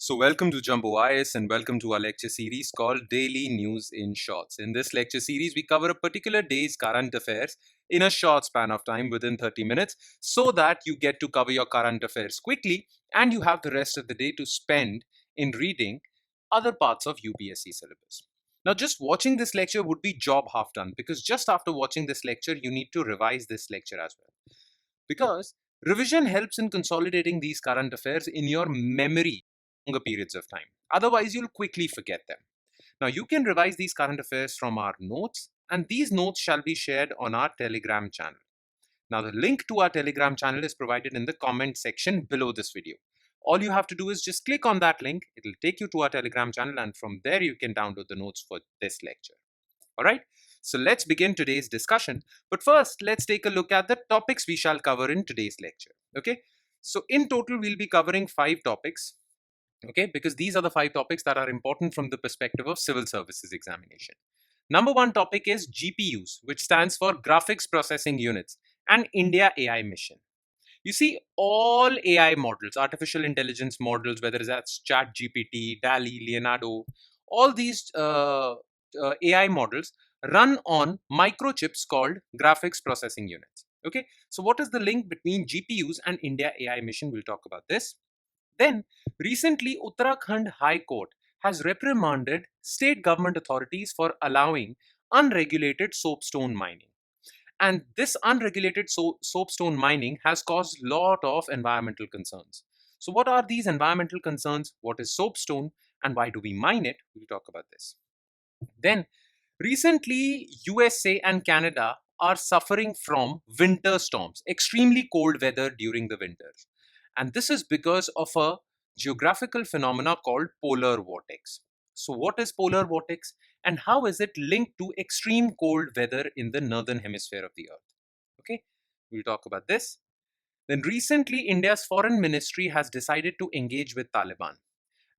So, welcome to Jumbo IS and welcome to our lecture series called Daily News in Shorts. In this lecture series, we cover a particular day's current affairs in a short span of time within 30 minutes so that you get to cover your current affairs quickly and you have the rest of the day to spend in reading other parts of UPSC syllabus. Now, just watching this lecture would be job half done because just after watching this lecture, you need to revise this lecture as well. Because revision helps in consolidating these current affairs in your memory longer periods of time. Otherwise, you'll quickly forget them. Now, you can revise these current affairs from our notes, and these notes shall be shared on our Telegram channel. Now, the link to our Telegram channel is provided in the comment section below this video. All you have to do is just click on that link. It'll take you to our Telegram channel, and from there you can download the notes for this lecture. All right. So let's begin today's discussion. But first, let's take a look at the topics we shall cover in today's lecture. Okay. So in total, we'll be covering 5 topics. Okay, because these are the 5 topics that are important from the perspective of civil services examination. Number 1 topic is GPUs, which stands for Graphics Processing Units, and IndiaAI mission. You see, all AI models, artificial intelligence models, whether that's ChatGPT, DALL-E, Leonardo, all these AI models run on microchips called graphics processing units. Okay, so what is the link between GPUs and IndiaAI mission? We'll talk about this. Then, recently, Uttarakhand High Court has reprimanded state government authorities for allowing unregulated soapstone mining. And this unregulated soapstone mining has caused a lot of environmental concerns. So what are these environmental concerns? What is soapstone and why do we mine it? We'll talk about this. Then, recently, USA and Canada are suffering from winter storms, extremely cold weather during the winters. And this is because of a geographical phenomena called polar vortex. So what is polar vortex and how is it linked to extreme cold weather in the northern hemisphere of the earth? Okay, we'll talk about this. Then recently, India's foreign ministry has decided to engage with Taliban.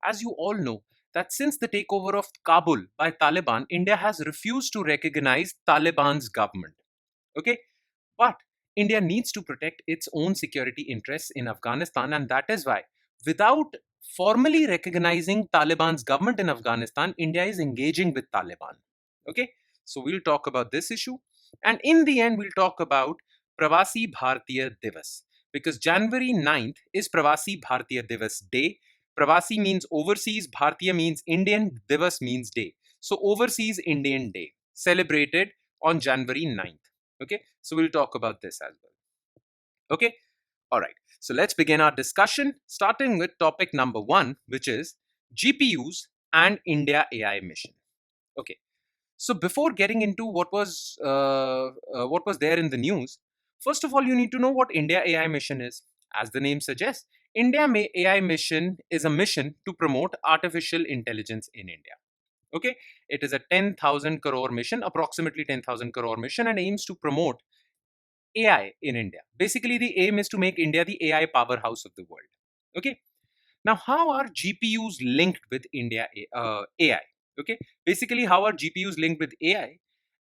As you all know, that since the takeover of Kabul by Taliban, India has refused to recognize Taliban's government. Okay, but India needs to protect its own security interests in Afghanistan, and that is why, without formally recognizing Taliban's government in Afghanistan, India is engaging with Taliban. Okay, so we'll talk about this issue, and in the end, we'll talk about Pravasi Bhartiya Divas because January 9th is Pravasi Bhartiya Divas Day. Pravasi means overseas, Bhartiya means Indian, Divas means day. So, overseas Indian Day celebrated on January 9th. Okay, so we'll talk about this as well. Okay, all right. So let's begin our discussion starting with topic number 1, which is GPUs and IndiaAI mission. Okay, so before getting into what was there in the news, first of all, you need to know what IndiaAI mission is. As the name suggests, IndiaAI mission is a mission to promote artificial intelligence in India. Okay, it is a 10,000 crore mission, approximately 10,000 crore mission, and aims to promote AI in India. Basically, the aim is to make India the AI powerhouse of the world. Okay, now how are GPUs linked with AI? Okay, basically, how are GPUs linked with AI,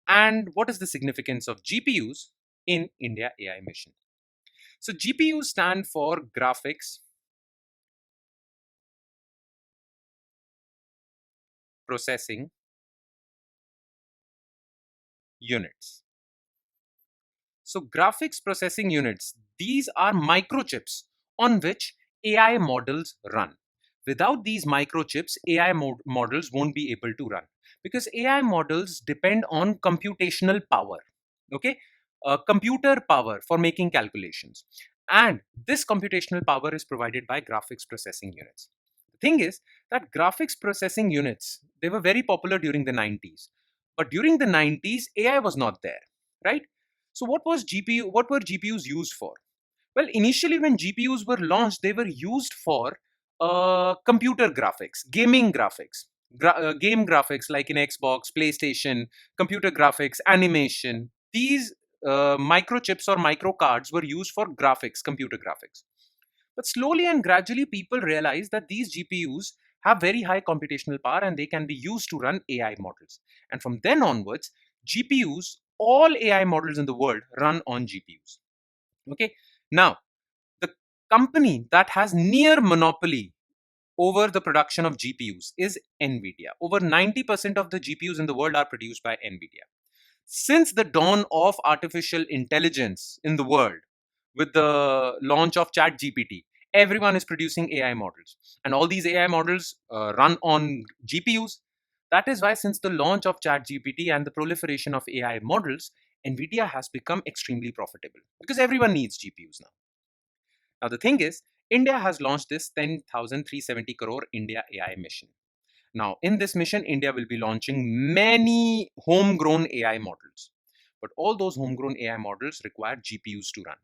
and what is the significance of GPUs in India AI mission? So, GPUs stand for graphics processing units. So graphics processing units, these are microchips on which AI models run. Without these microchips, AI models won't be able to run because AI models depend on computational power, okay? Computer power for making calculations. And this computational power is provided by graphics processing units. The thing is that graphics processing units, they were very popular during the 90s. But during the 90s, AI was not there, right? So what were GPUs used for? Well, initially when GPUs were launched, they were used for computer graphics, gaming graphics, game graphics like in Xbox, PlayStation, computer graphics, animation. These microchips or microcards were used for graphics, computer graphics. But slowly and gradually, people realized that these GPUs have very high computational power and they can be used to run AI models. And from then onwards, GPUs, all AI models in the world run on GPUs. Okay. Now, the company that has near monopoly over the production of GPUs is NVIDIA. Over 90% of the GPUs in the world are produced by NVIDIA. Since the dawn of artificial intelligence in the world, with the launch of ChatGPT, everyone is producing AI models. And all these AI models run on GPUs. That is why, since the launch of ChatGPT and the proliferation of AI models, NVIDIA has become extremely profitable because everyone needs GPUs now. Now, the thing is, India has launched this 10,370 crore India AI mission. Now, in this mission, India will be launching many homegrown AI models. But all those homegrown AI models require GPUs to run.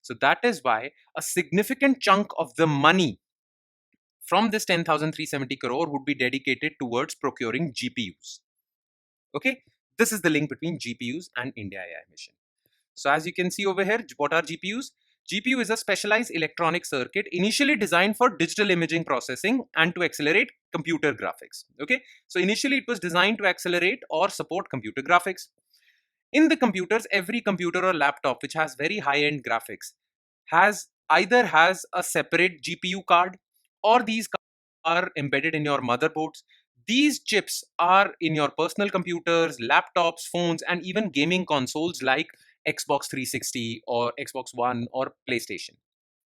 So that is why a significant chunk of the money from this 10,370 crore would be dedicated towards procuring GPUs. Okay, this is the link between GPUs and India AI mission. So as you can see over here, what are GPUs? GPU is a specialized electronic circuit initially designed for digital imaging processing and to accelerate computer graphics. Okay, so initially it was designed to accelerate or support computer graphics. In the computers, every computer or laptop which has very high-end graphics has a separate GPU card, or these are embedded in your motherboards. These chips are in your personal computers, laptops, phones, and even gaming consoles like Xbox 360 or Xbox One or PlayStation.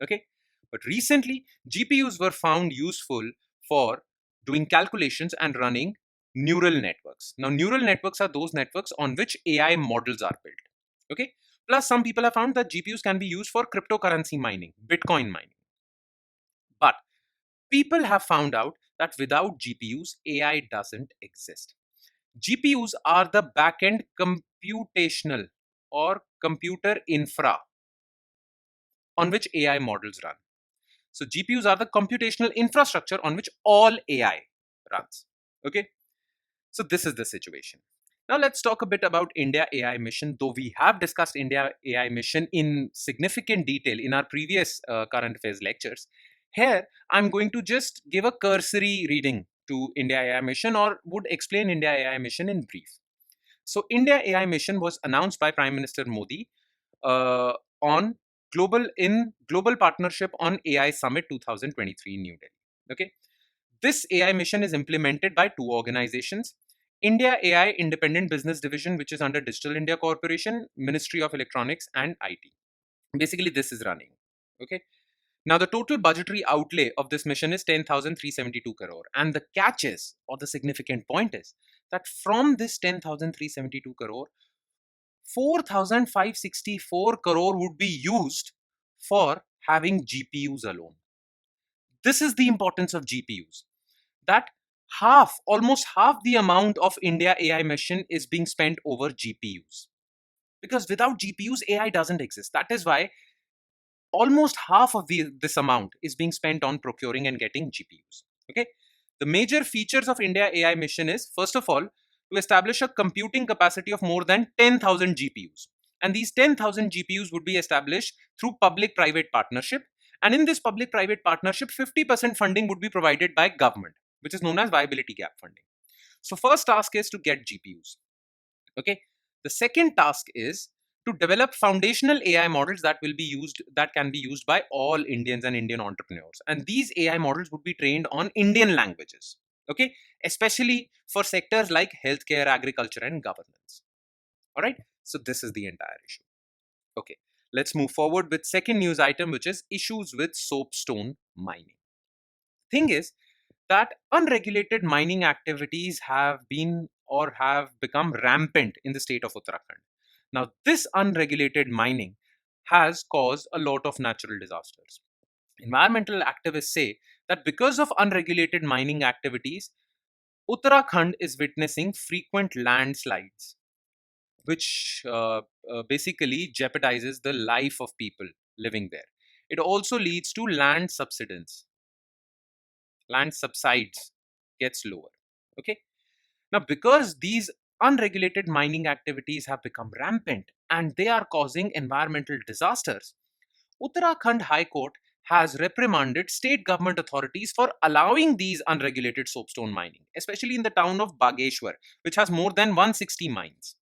Okay, but recently GPUs were found useful for doing calculations and running neural networks. Now, neural networks are those networks on which AI models are built. Okay, plus some people have found that GPUs can be used for cryptocurrency mining, Bitcoin mining. But people have found out that without GPUs, AI doesn't exist. GPUs are the backend computational or computer infra on which AI models run. So GPUs are the computational infrastructure on which all AI runs. Okay, so this is the situation. Now let's talk a bit about India AI mission, though we have discussed India AI mission in significant detail in our previous current affairs lectures. Here, I'm going to just give a cursory reading to India AI mission, or would explain India AI mission in brief. So India AI mission was announced by Prime Minister Modi uh, on Global Partnership on AI Summit 2023 in New Delhi. Okay, this AI mission is implemented by two organizations: India AI Independent Business Division, which is under Digital India Corporation, Ministry of Electronics and IT. Basically, this is running. Okay. Now, the total budgetary outlay of this mission is 10,372 crore. And the catch is, or the significant point is, that from this 10,372 crore, 4,564 crore would be used for having GPUs alone. This is the importance of GPUs. That almost half the amount of India AI mission is being spent over GPUs. Because without GPUs, AI doesn't exist. That is why almost half of this amount is being spent on procuring and getting GPUs. Okay. The major features of India AI mission is, first of all, to establish a computing capacity of more than 10,000 GPUs. And these 10,000 GPUs would be established through public-private partnership. And in this public-private partnership, 50% funding would be provided by government, which is known as viability gap funding. So first task is to get GPUs. Okay. The second task is to develop foundational AI models that can be used by all Indians and Indian entrepreneurs. And these AI models would be trained on Indian languages. Okay. Especially for sectors like healthcare, agriculture, and governance. All right. So this is the entire issue. Okay. Let's move forward with second news item, which is issues with soapstone mining. Thing is, that unregulated mining activities have become rampant in the state of Uttarakhand. Now, this unregulated mining has caused a lot of natural disasters. Environmental activists say that because of unregulated mining activities, Uttarakhand is witnessing frequent landslides, which basically jeopardizes the life of people living there. It also leads to land subsides, gets lower. Okay. Now, because these unregulated mining activities have become rampant and they are causing environmental disasters, Uttarakhand High Court has reprimanded state government authorities for allowing these unregulated soapstone mining, especially in the town of Bageshwar, which has more than 160 mines.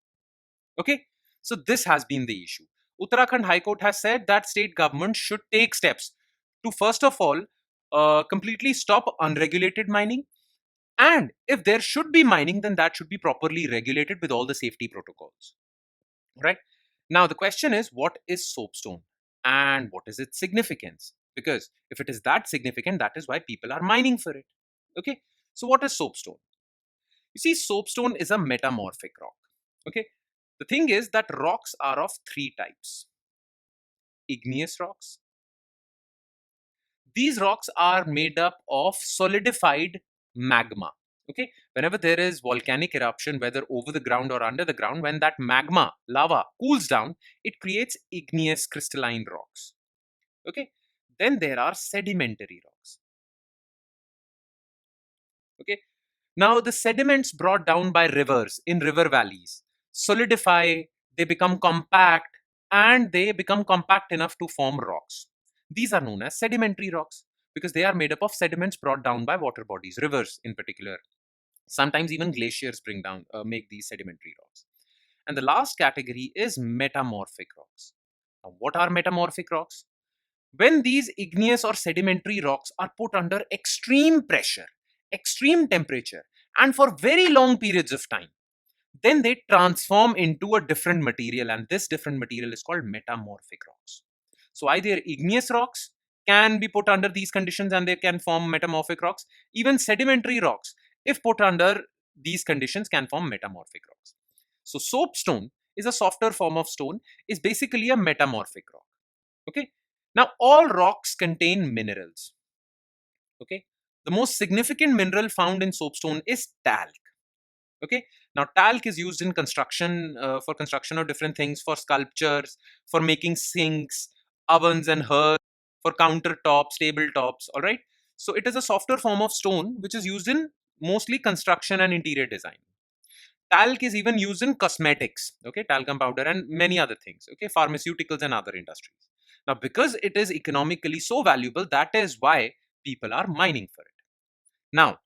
Okay, so this has been the issue. Uttarakhand High Court has said that state government should take steps to, first of all, completely stop unregulated mining. And if there should be mining, then that should be properly regulated with all the safety protocols. Right? Now, the question is, what is soapstone and what is its significance? Because if it is that significant, that is why people are mining for it. Okay. So, what is soapstone? You see, soapstone is a metamorphic rock. Okay. The thing is that rocks are of three types: igneous rocks. These rocks are made up of solidified magma. Okay. Whenever there is volcanic eruption, whether over the ground or under the ground, when that magma, lava, cools down, it creates igneous crystalline rocks. Okay. Then there are sedimentary rocks. Okay. Now, the sediments brought down by rivers in river valleys solidify, they become compact, and they become compact enough to form rocks. These are known as sedimentary rocks because they are made up of sediments brought down by water bodies, rivers in particular. Sometimes even glaciers make these sedimentary rocks. And the last category is metamorphic rocks. Now, what are metamorphic rocks? When these igneous or sedimentary rocks are put under extreme pressure, extreme temperature, and for very long periods of time, then they transform into a different material, and this different material is called metamorphic rocks. So either igneous rocks can be put under these conditions and they can form metamorphic rocks. Even sedimentary rocks, if put under these conditions, can form metamorphic rocks. So soapstone is a softer form of stone, is basically a metamorphic rock. Okay. Now all rocks contain minerals. Okay. The most significant mineral found in soapstone is talc. Okay. Now talc is used in construction, for construction of different things, for sculptures, for making sinks, ovens and hearths, for countertops, tabletops. All right. So it is a softer form of stone which is used in mostly construction and interior design. Talc is even used in cosmetics. Okay. Talcum powder and many other things. Okay. Pharmaceuticals and other industries. Now, because it is economically so valuable, that is why people are mining for it. Now,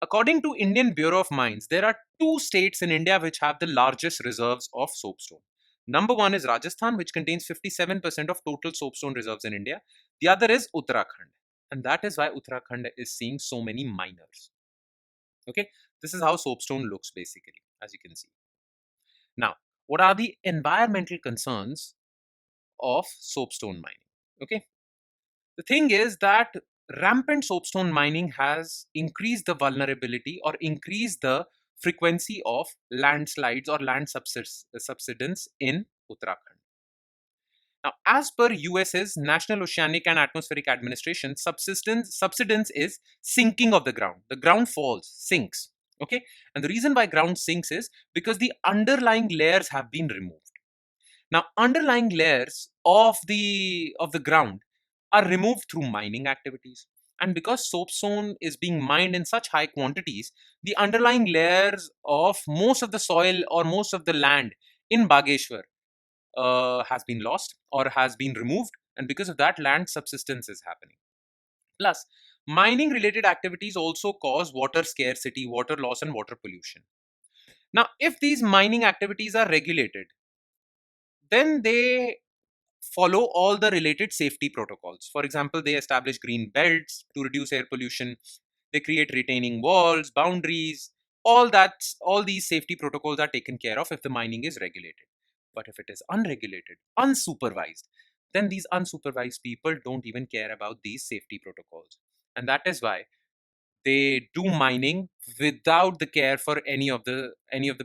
according to Indian Bureau of Mines, there are two states in India which have the largest reserves of soapstone. Number one is Rajasthan, which contains 57% of total soapstone reserves in India. The other is Uttarakhand. And that is why Uttarakhand is seeing so many miners. Okay, this is how soapstone looks basically, as you can see. Now, what are the environmental concerns of soapstone mining? Okay, the thing is that rampant soapstone mining has increased the vulnerability or increased the frequency of landslides or land subsidence in Uttarakhand. Now, as per US's National Oceanic and Atmospheric Administration, subsidence is sinking of the ground. The ground falls, sinks. Okay, and the reason why ground sinks is because the underlying layers have been removed. Now, underlying layers of the ground are removed through mining activities. And because soapstone is being mined in such high quantities, the underlying layers of most of the soil or most of the land in Bageshwar has been lost or has been removed. And because of that, land subsistence is happening. Plus, mining related activities also cause water scarcity, water loss, and water pollution. Now, if these mining activities are regulated, then they follow all the related safety protocols. For example, they establish green belts to reduce air pollution. They create retaining walls, boundaries. All these safety protocols are taken care of if the mining is regulated. But if it is unregulated, unsupervised, then these unsupervised people don't even care about these safety protocols. And that is why they do mining without the care for any of the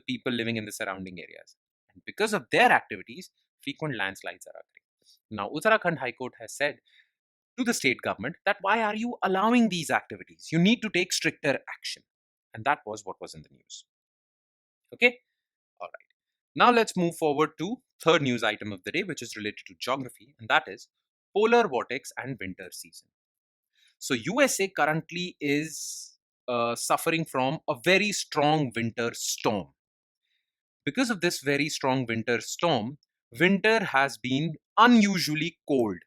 people living in the surrounding areas. And because of their activities, frequent landslides are occurring. Now, Uttarakhand High Court has said to the state government that why are you allowing these activities? You need to take stricter action. And that was what was in the news. Okay? All right. Now let's move forward to third news item of the day, which is related to geography, and that is polar vortex and winter season. So USA currently is suffering from a very strong winter storm. Because of this very strong winter storm, winter has been unusually cold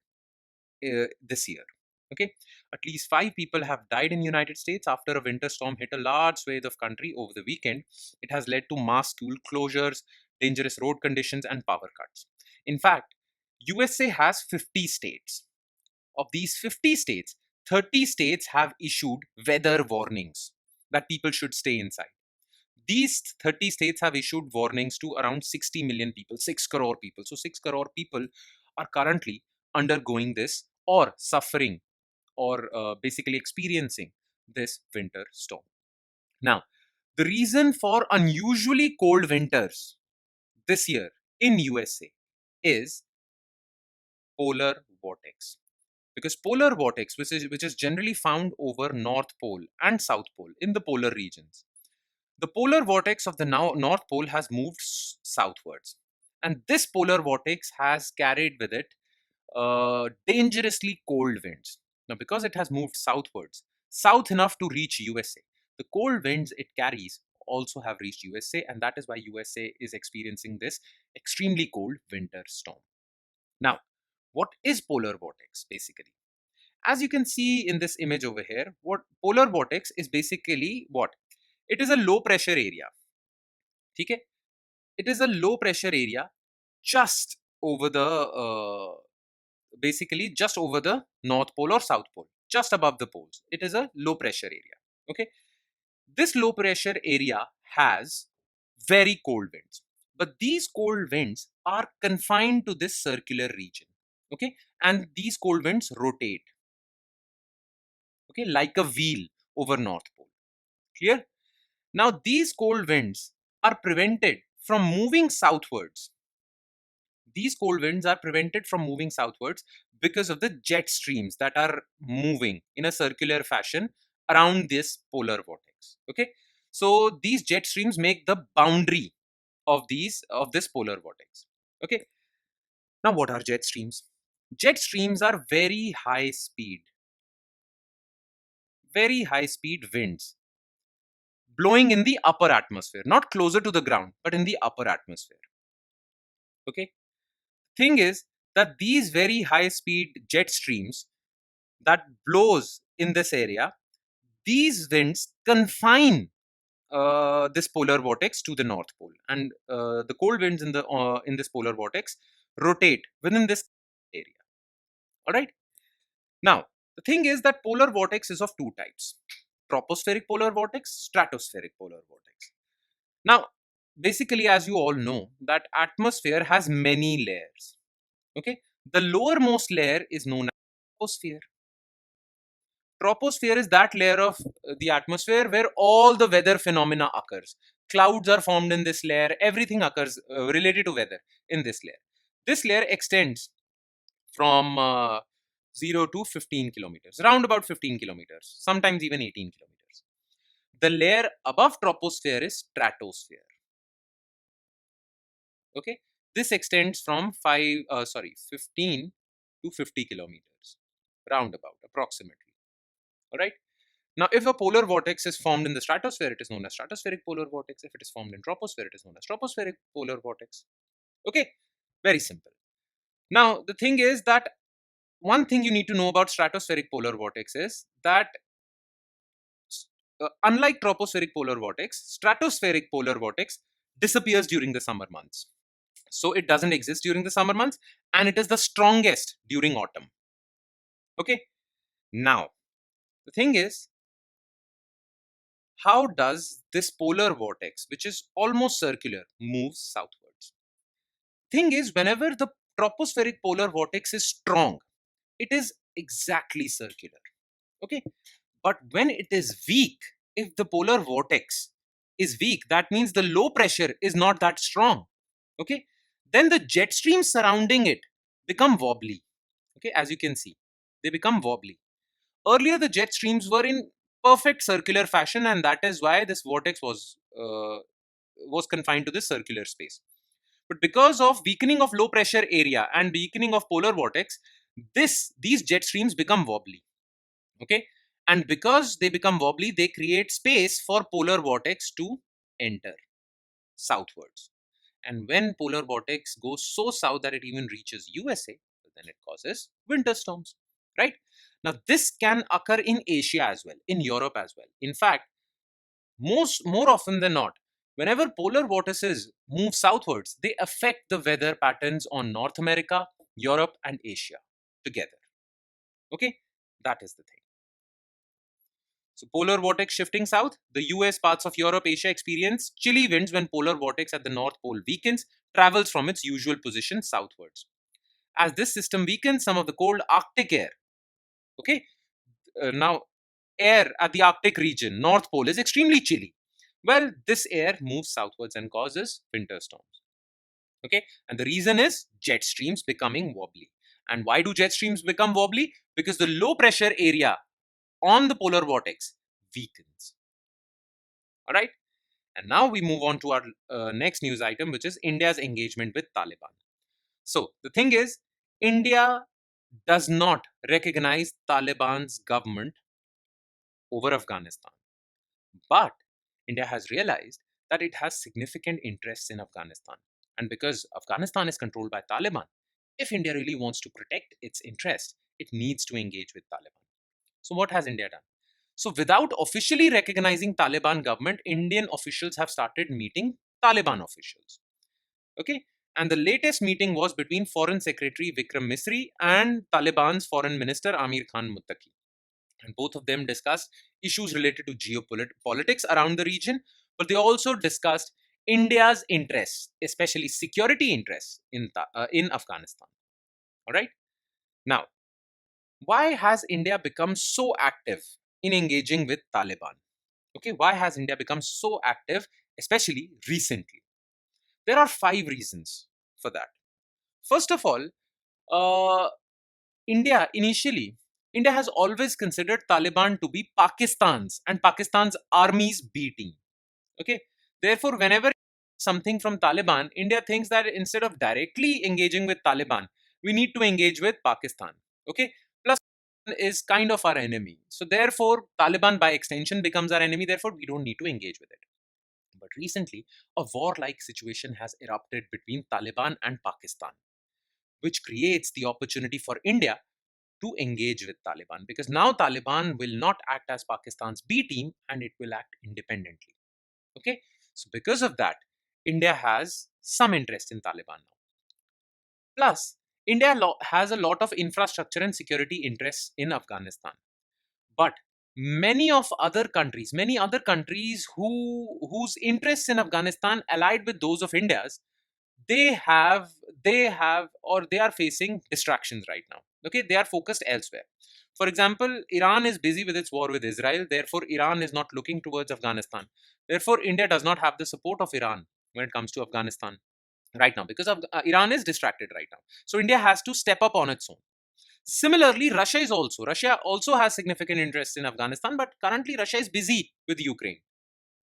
this year. Okay, at least 5 people have died in United States after a winter storm hit a large swathe of country over the weekend. It has led to mass school closures, dangerous road conditions, and power cuts. In fact, USA has 50 states. Of these 50 states, 30 states have issued weather warnings that people should stay inside. These 30 states have issued warnings to around 60 million people, 6 crore people. So 6 crore people are currently undergoing this or suffering or basically experiencing this winter storm. Now, the reason for unusually cold winters this year in USA is polar vortex. Because polar vortex, which is generally found over North Pole and South Pole in the polar regions, the polar vortex of the North Pole has moved southwards, and this polar vortex has carried with it dangerously cold winds. Now, because it has moved southwards, south enough to reach USA, the cold winds it carries also have reached USA, and that is why USA is experiencing this extremely cold winter storm. Now, what is polar vortex basically? As you can see in this image over here, what polar vortex is basically what? It is a low pressure area. Okay? It is a low pressure area just over the basically just over the North Pole or South Pole, just above the poles. It is a low pressure area. Okay, this low pressure area has very cold winds, but these cold winds are confined to this circular region. Okay, and these cold winds rotate. Okay, like a wheel over North Pole. Clear? Now these cold winds are prevented from moving southwards. These cold winds are prevented from moving southwards because of the jet streams that are moving in a circular fashion around this polar vortex. Okay, so these jet streams make the boundary of this polar vortex. Okay, now what are jet streams? Jet streams are very high speed winds blowing in the upper atmosphere, not closer to the ground, but in the upper atmosphere. Okay, thing is that these very high speed jet streams that blows in this area, these winds confine this polar vortex to the North Pole, and the cold winds in this polar vortex rotate within this area. All right. Now the thing is that polar vortex is of two types: tropospheric polar vortex, stratospheric polar vortex. Now, basically, as you all know, that atmosphere has many layers. Okay, the lowermost layer is known as troposphere. Troposphere is that layer of the atmosphere where all the weather phenomena occurs. Clouds are formed in this layer. Everything occurs related to weather in this layer. This layer extends from 0 to 15 kilometers, around about 15 kilometers, sometimes even 18 kilometers. The layer above troposphere is stratosphere. Okay, this extends from 15 to 50 kilometers, roundabout, approximately. All right. Now, if a polar vortex is formed in the stratosphere, it is known as stratospheric polar vortex. If it is formed in troposphere, it is known as tropospheric polar vortex. Okay, very simple. Now, the thing is that one thing you need to know about stratospheric polar vortex is that unlike tropospheric polar vortex, stratospheric polar vortex disappears during the summer months. So it doesn't exist during the summer months, and it is the strongest during autumn. Okay, now the thing is, how does this polar vortex, which is almost circular, move southwards? Thing is, whenever the tropospheric polar vortex is strong, it is exactly circular. Okay, but when it is weak, if the polar vortex is weak, that means the low pressure is not that strong. Okay, then the jet streams surrounding it become wobbly. Okay, as you can see, they become wobbly. Earlier, the jet streams were in perfect circular fashion, and that is why this vortex was confined to this circular space. But because of weakening of low pressure area and weakening of polar vortex, these jet streams become wobbly. Okay, and because they become wobbly, they create space for polar vortex to enter southwards. And when polar vortex goes so south that it even reaches USA, then it causes winter storms, right? Now, this can occur in Asia as well, in Europe as well. In fact, more often than not, whenever polar vortices move southwards, they affect the weather patterns on North America, Europe, and Asia together. Okay, that is the thing. So polar vortex shifting south. The US, parts of Europe, Asia experience chilly winds when polar vortex at the North Pole weakens, travels from its usual position southwards. As this system weakens, some of the cold Arctic air, okay, now air at the Arctic region, North Pole, is extremely chilly. Well, this air moves southwards and causes winter storms. Okay, and the reason is jet streams becoming wobbly. And why do jet streams become wobbly? Because the low pressure area on the polar vortex weakens. All right, and now we move on to our next news item, which is India's engagement with Taliban. So the thing is, India does not recognize Taliban's government over Afghanistan. But India has realized that it has significant interests in Afghanistan. And because Afghanistan is controlled by Taliban, if India really wants to protect its interests, it needs to engage with Taliban. So what has India done? So without officially recognizing Taliban government, Indian officials have started meeting Taliban officials. Okay. And the latest meeting was between Foreign Secretary Vikram Misri and Taliban's Foreign Minister Amir Khan Muttaqi. And both of them discussed issues related to geopolitics around the region, but they also discussed India's interests, especially security interests in Afghanistan. All right. Now, why has India become so active in engaging with Taliban? Okay, why has India become so active, especially recently? There are 5 reasons for that. First of all, uh, India initially, India has always considered Taliban to be Pakistan's and Pakistan's army's B team. Okay, therefore, whenever something from Taliban, India thinks that instead of directly engaging with Taliban, we need to engage with Pakistan. Okay, plus is kind of our enemy. So therefore, Taliban by extension becomes our enemy. Therefore, we don't need to engage with it. But recently, a war-like situation has erupted between Taliban and Pakistan, which creates the opportunity for India to engage with Taliban, because now Taliban will not act as Pakistan's B team and it will act independently. Okay, so because of that, India has some interest in Taliban now. Plus, India has a lot of infrastructure and security interests in Afghanistan. But many other countries whose interests in Afghanistan allied with those of India's, they have or they are facing distractions right now. Okay, they are focused elsewhere. For example, Iran is busy with its war with Israel. Therefore, Iran is not looking towards Afghanistan. Therefore, India does not have the support of Iran when it comes to Afghanistan right now, because of Iran is distracted right now. So India has to step up on its own. Similarly, Russia also has significant interest in Afghanistan, but currently Russia is busy with Ukraine,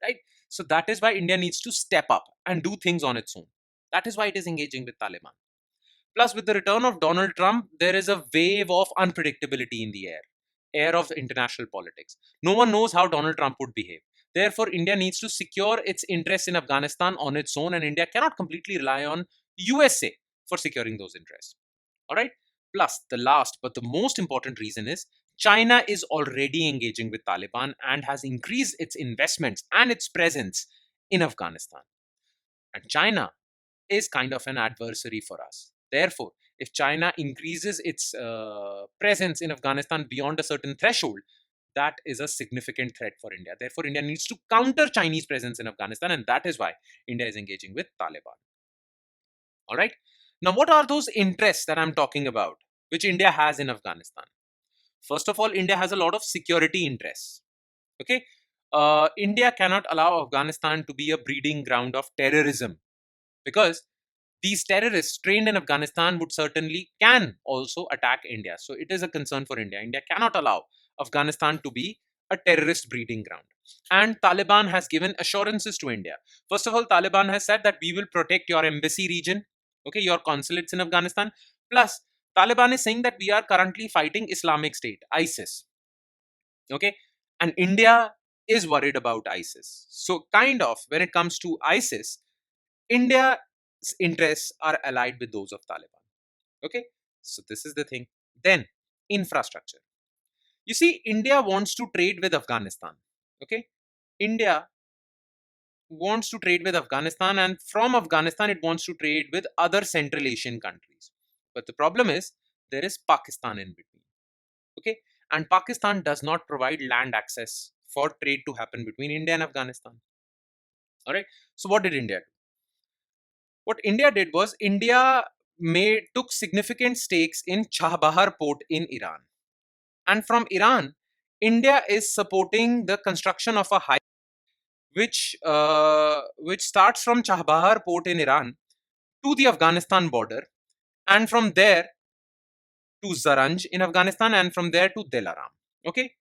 right? So that is why India needs to step up and do things on its own. That is why it is engaging with Taliban. Plus, with the return of Donald Trump, there is a wave of unpredictability in the air of international politics. No one knows how Donald Trump would behave. Therefore, India needs to secure its interests in Afghanistan on its own, and India cannot completely rely on USA for securing those interests. All right. Plus, the last but the most important reason is China is already engaging with Taliban and has increased its investments and its presence in Afghanistan. And China is kind of an adversary for us. Therefore, if China increases its presence in Afghanistan beyond a certain threshold, that is a significant threat for India. Therefore, India needs to counter Chinese presence in Afghanistan, and that is why India is engaging with Taliban. All right. Now, what are those interests that I'm talking about, which India has in Afghanistan? First of all, India has a lot of security interests. Okay. India cannot allow Afghanistan to be a breeding ground of terrorism, because these terrorists trained in Afghanistan would certainly can also attack India. So it is a concern for India. India cannot allow Afghanistan to be a terrorist breeding ground. And Taliban has given assurances to India. First of all, Taliban has said that we will protect your embassy region, okay, your consulates in Afghanistan. Plus, Taliban is saying that we are currently fighting Islamic State, ISIS. Okay, and India is worried about ISIS. So, kind of, when it comes to ISIS, India's interests are allied with those of Taliban. Okay, so this is the thing. Then, infrastructure. You see, India wants to trade with Afghanistan. Okay, India wants to trade with Afghanistan, and from Afghanistan, it wants to trade with other Central Asian countries. But the problem is, there is Pakistan in between. Okay, and Pakistan does not provide land access for trade to happen between India and Afghanistan. All right. So what did India do? What India did was India took significant stakes in Chabahar port in Iran. And from Iran, India is supporting the construction of a highway which starts from Chabahar port in Iran to the Afghanistan border, and from there to Zaranj in Afghanistan, and from there to Delaram. Okay,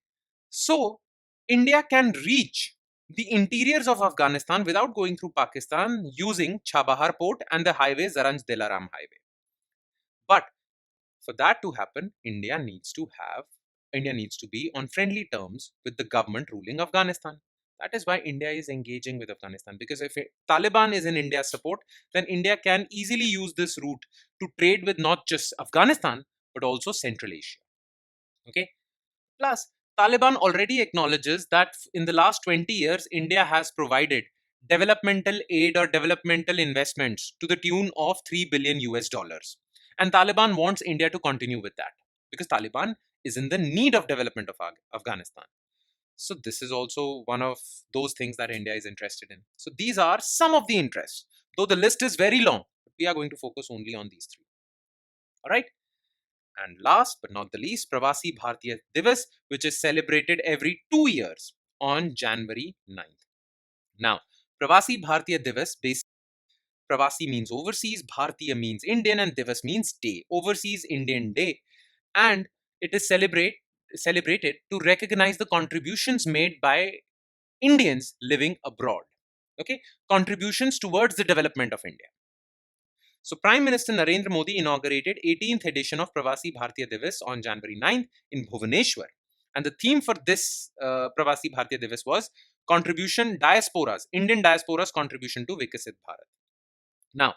so India can reach the interiors of Afghanistan without going through Pakistan using Chabahar port and the highway Zaranj Delaram highway. But for that to happen, India needs to be on friendly terms with the government ruling Afghanistan. That is why India is engaging with Afghanistan, because if Taliban is in India's support, then India can easily use this route to trade with not just Afghanistan but also Central Asia. Okay. Plus, Taliban already acknowledges that in the last 20 years, India has provided developmental aid or developmental investments to the tune of 3 billion US dollars. And Taliban wants India to continue with that because Taliban is in the need of development of Afghanistan. So this is also one of those things that India is interested in. So these are some of the interests, though the list is very long. We are going to focus only on these three. All right. And last but not the least, Pravasi Bhartiya Divas, which is celebrated every 2 years on January 9th. Now, Pravasi Bhartiya Divas, basically, Pravasi means overseas, Bhartiya means Indian, and Divas means day, overseas Indian day. And it is celebrated to recognize the contributions made by Indians living abroad. Okay, contributions towards the development of India. So Prime Minister Narendra Modi inaugurated 18th edition of Pravasi Bhartiya Divas on January 9th in Bhubaneswar. And the theme for this Pravasi Bhartiya Divas was Indian diaspora's contribution to Vikasit Bharat. Now,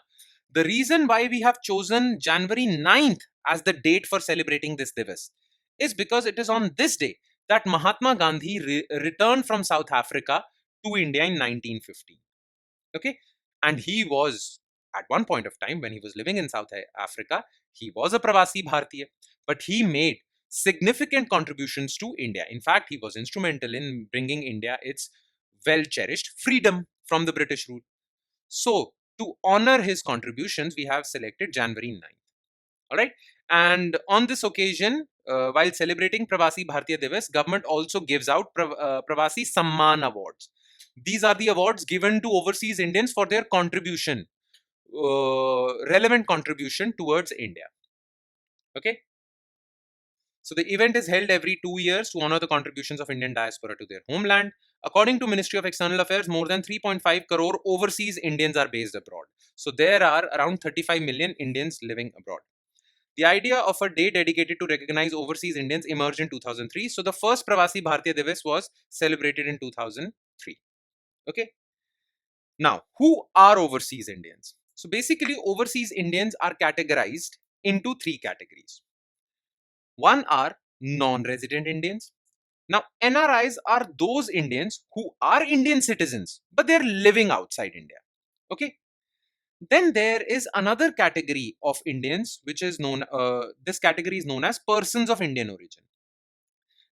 the reason why we have chosen January 9th as the date for celebrating this Divas is because it is on this day that Mahatma Gandhi returned from South Africa to India in 1950. Okay, and he was, at one point of time when he was living in South Africa, he was a Pravasi Bhartiya, but he made significant contributions to India. In fact, he was instrumental in bringing India its well-cherished freedom from the British rule. So, to honor his contributions, we have selected January 9th. All right. And on this occasion, while celebrating Pravasi Bhartiya Divas, government also gives out Pravasi Samman Awards. These are the awards given to overseas Indians for their contribution, relevant contribution towards India. Okay. So the event is held every 2 years to honor the contributions of Indian diaspora to their homeland. According to Ministry of External Affairs, more than 3.5 crore overseas Indians are based abroad. So there are around 35 million Indians living abroad. The idea of a day dedicated to recognize overseas Indians emerged in 2003. So the first Pravasi Bhartiya Divas was celebrated in 2003. Okay. Now, who are overseas Indians? So basically, overseas Indians are categorized into three categories. One are non-resident Indians. Now, NRIs are those Indians who are Indian citizens, but they're living outside India. Okay. Then there is another category of Indians, which is this category is known as persons of Indian origin.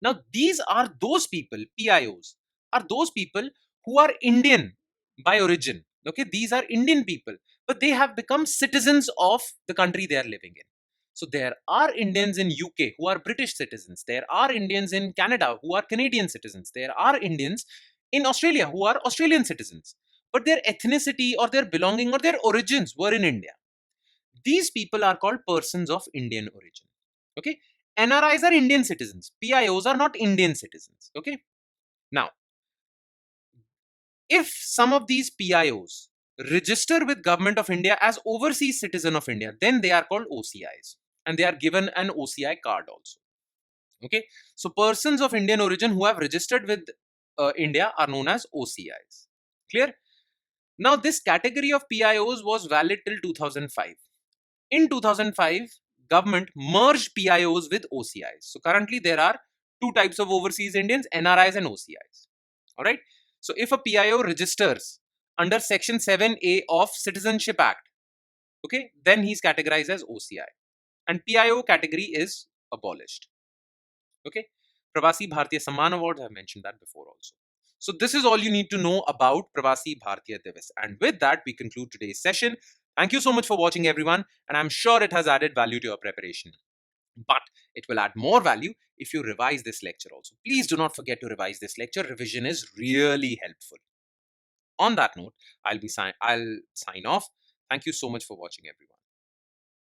Now, these are those people, PIOs, are those people who are Indian by origin. Okay, these are Indian people, but they have become citizens of the country they are living in. So there are Indians in UK who are British citizens. There are Indians in Canada who are Canadian citizens. There are Indians in Australia who are Australian citizens, but their ethnicity or their belonging or their origins were in India. These people are called persons of Indian origin. Okay. NRIs are Indian citizens. PIOs are not Indian citizens. Okay. Now, if some of these PIOs register with Government of India as overseas citizen of India, then they are called OCIs, and they are given an OCI card also. Okay. So persons of Indian origin who have registered with India are known as OCIs. Clear? Now, this category of PIOs was valid till 2005. In 2005, government merged PIOs with OCIs. So currently there are two types of overseas Indians, NRIs and OCIs. All right. So if a PIO registers under Section 7A of Citizenship Act, okay, then he's categorized as OCI, and PIO category is abolished. Okay. Pravasi Bhartiya Samman Award. I've mentioned that before also. So this is all you need to know about Pravasi Bhartiya Divas. And with that, we conclude today's session. Thank you so much for watching, everyone, and I'm sure it has added value to your preparation. But it will add more value if you revise this lecture also. Please do not forget to revise this lecture. Revision is really helpful. On that note, I'll sign off. Thank you so much for watching, everyone.